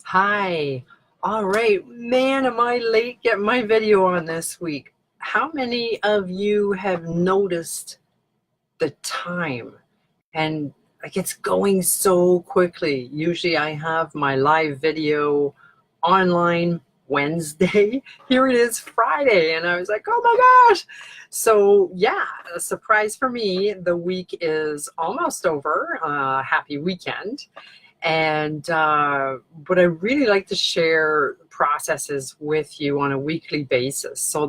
Hi. All right, man, am I late getting my video on this week? How many of you have noticed the time? And like it's going so quickly. Usually I have my live video online Wednesday. Here it is Friday. And I was like, oh my gosh. So yeah, a surprise for me. The week is almost over. Happy weekend. And but I really like to share processes with you on a weekly basis. So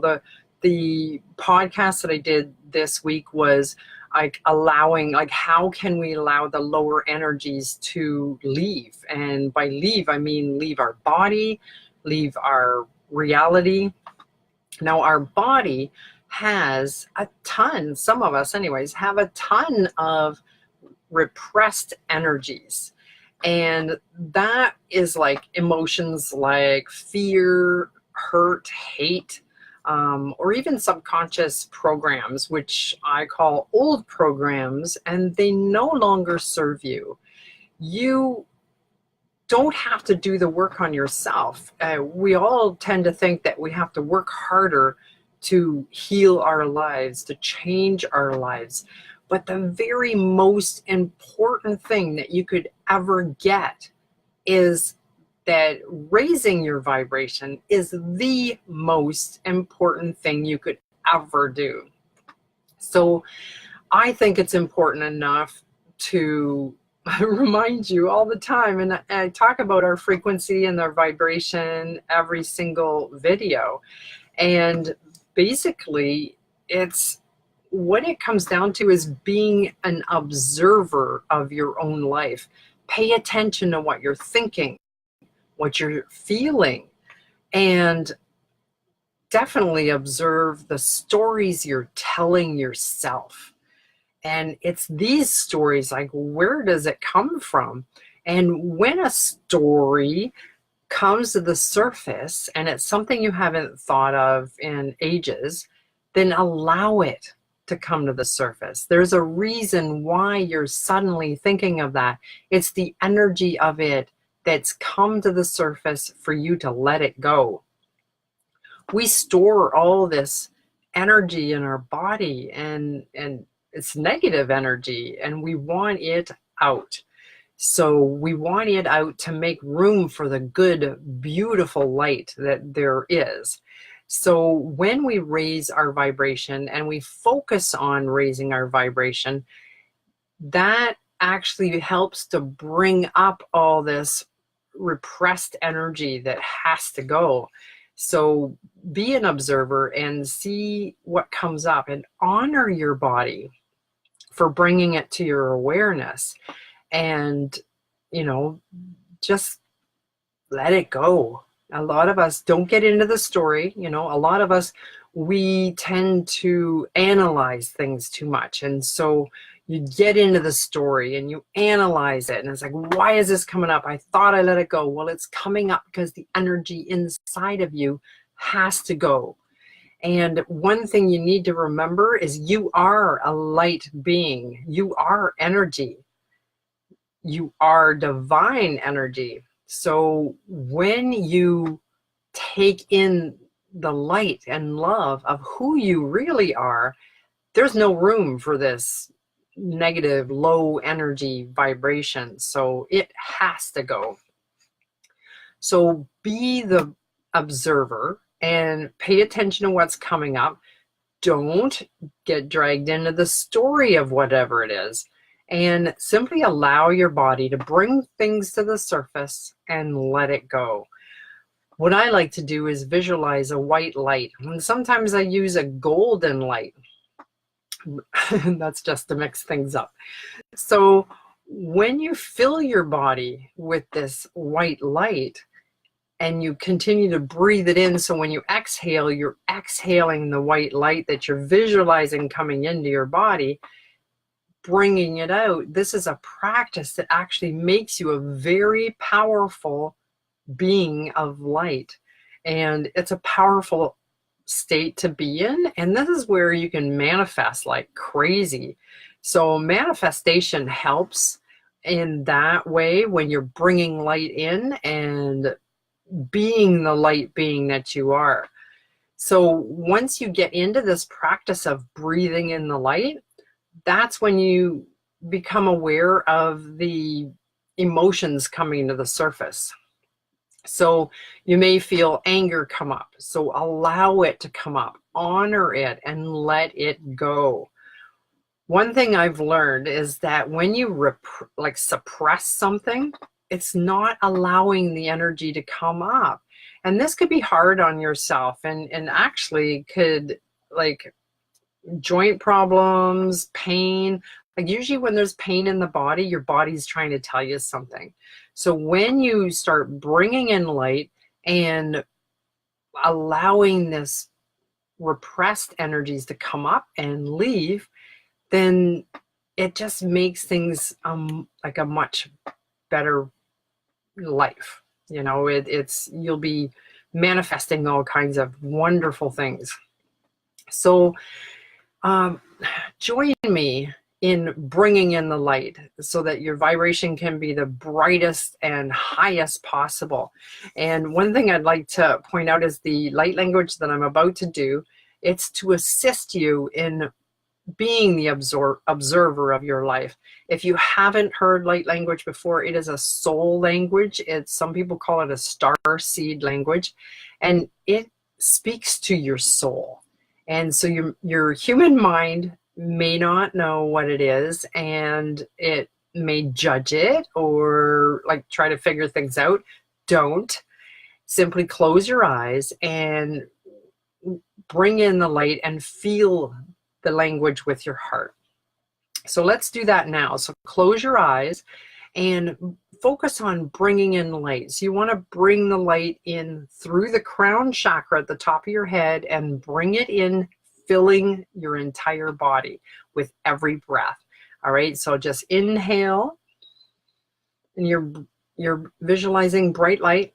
the podcast that I did this week was like allowing, like, how can we allow the lower energies to leave? And by leave, I mean leave our body, leave our reality. Now our body has a ton, some of us anyways, have a ton of repressed energies. And that is like emotions like fear, hurt, hate, or even subconscious programs, which I call old programs, and they no longer serve you. You don't have to do the work on yourself. We all tend to think that we have to work harder to heal our lives, to change our lives. But the very most important thing that you could ever get is that raising your vibration is the most important thing you could ever do. So I think it's important enough to remind you all the time. And I talk about our frequency and our vibration every single video. And basically, it's what it comes down to is being an observer of your own life. Pay attention to what you're thinking, what you're feeling, and definitely observe the stories you're telling yourself. And it's these stories, like, where does it come from? And when a story comes to the surface and it's something you haven't thought of in ages, then allow it to come to the surface. There's a reason why you're suddenly thinking of that. It's the energy of it that's come to the surface for you to let it go. We store all this energy in our body, and it's negative energy, and we want it out. So we want it out to make room for the good, beautiful light that there is. So when we raise our vibration and we focus on raising our vibration, that actually helps to bring up all this repressed energy that has to go. So be an observer and see what comes up, and honor your body for bringing it to your awareness. And, just let it go. A lot of us don't get into the story. A lot of us, we tend to analyze things too much. And so you get into the story and you analyze it. And it's like, why is this coming up? I thought I let it go. Well, it's coming up because the energy inside of you has to go. And one thing you need to remember is you are a light being. You are energy. You are divine energy. So when you take in the light and love of who you really are, there's no room for this negative, low energy vibration. So it has to go. So be the observer and pay attention to what's coming up. Don't get dragged into the story of whatever it is. And simply allow your body to bring things to the surface and let it go. What I like to do is visualize a white light. And sometimes I use a golden light. That's just to mix things up. So when you fill your body with this white light and you continue to breathe it in, so when you exhale, you're exhaling the white light that you're visualizing coming into your body, bringing it out. This is a practice that actually makes you a very powerful being of light. And it's a powerful state to be in. And this is where you can manifest like crazy. So manifestation helps in that way when you're bringing light in and being the light being that you are. So once you get into this practice of breathing in the light, that's when you become aware of the emotions coming to the surface. So you may feel anger come up. So allow it to come up, honor it, and let it go. One thing I've learned is that when you suppress something, it's not allowing the energy to come up. And this could be hard on yourself and actually could, like, joint problems, pain. Like, usually when there's pain in the body, your body's trying to tell you something. So when you start bringing in light and allowing this repressed energies to come up and leave, then it just makes things like a much better life. You know, you'll be manifesting all kinds of wonderful things. So join me in bringing in the light so that your vibration can be the brightest and highest possible. And one thing I'd like to point out is the light language that I'm about to do. It's to assist you in being the observer of your life. If you haven't heard light language before, it is a soul language. Some people call it a star seed language, and it speaks to your soul. And so your human mind may not know what it is, and it may judge it or like try to figure things out. Don't. Simply close your eyes and bring in the light and feel the language with your heart. So let's do that now. So close your eyes and focus on bringing in light. So you want to bring the light in through the crown chakra at the top of your head and bring it in, filling your entire body with every breath. All right, so just inhale, and you're visualizing bright light,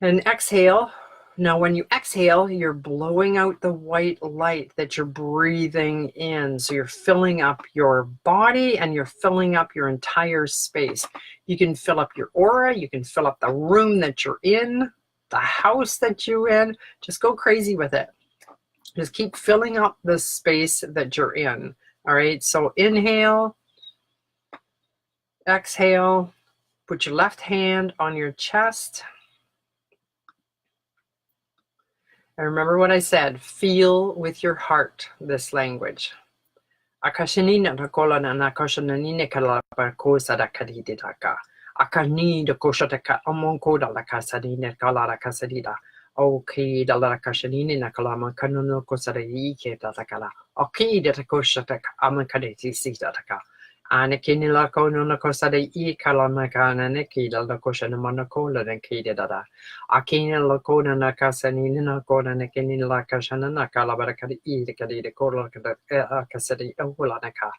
and exhale. Now, when you exhale, you're blowing out the white light that you're breathing in. So you're filling up your body and you're filling up your entire space. You can fill up your aura. You can fill up the room that you're in, the house that you're in. Just go crazy with it. Just keep filling up the space that you're in. All right, so inhale, exhale, put your left hand on your chest. And remember what I said, feel with your heart this language. Akashanina nakola na nakashananine kalapakosa da kadidaka. Akani da koshataka amonko da la kasadine kalara kasadida. Okay, da la kashanine nakalama kanuno kosada ike da kala. Okay, da koshataka amakadeti sitaka. Anakini la kono na kosada I kalamakana neki da la koshana monacola and kida da. Akina la kona na kasanina na kona nakini la kashana na kalabarakadi the kadida kola kasadi ohulanaka.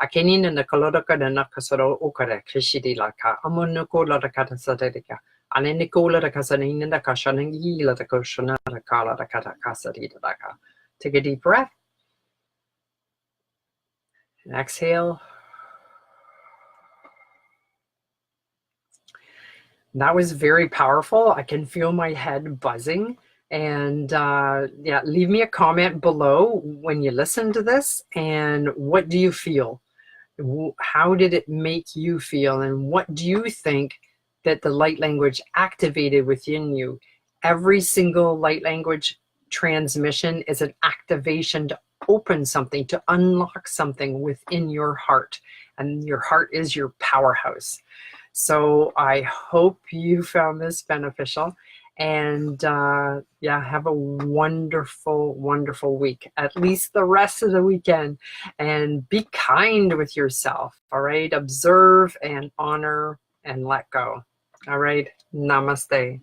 Akinina na kolodoka na nakasoro ukara kishidi laka amonokola da katasadeka. Anenikola da kasanina da kashanangi la da koshana da kala da kata kasadi da daka. Take a deep breath. And exhale. That was very powerful. I can feel my head buzzing. And yeah, leave me a comment below when you listen to this. And what do you feel? How did it make you feel? And what do you think that the light language activated within you? Every single light language transmission is an activation to open something, to unlock something within your heart. And your heart is your powerhouse. So I hope you found this beneficial, and yeah, have a wonderful, wonderful week, at least the rest of the weekend, and be kind with yourself. All right. Observe and honor and let go. All right. Namaste.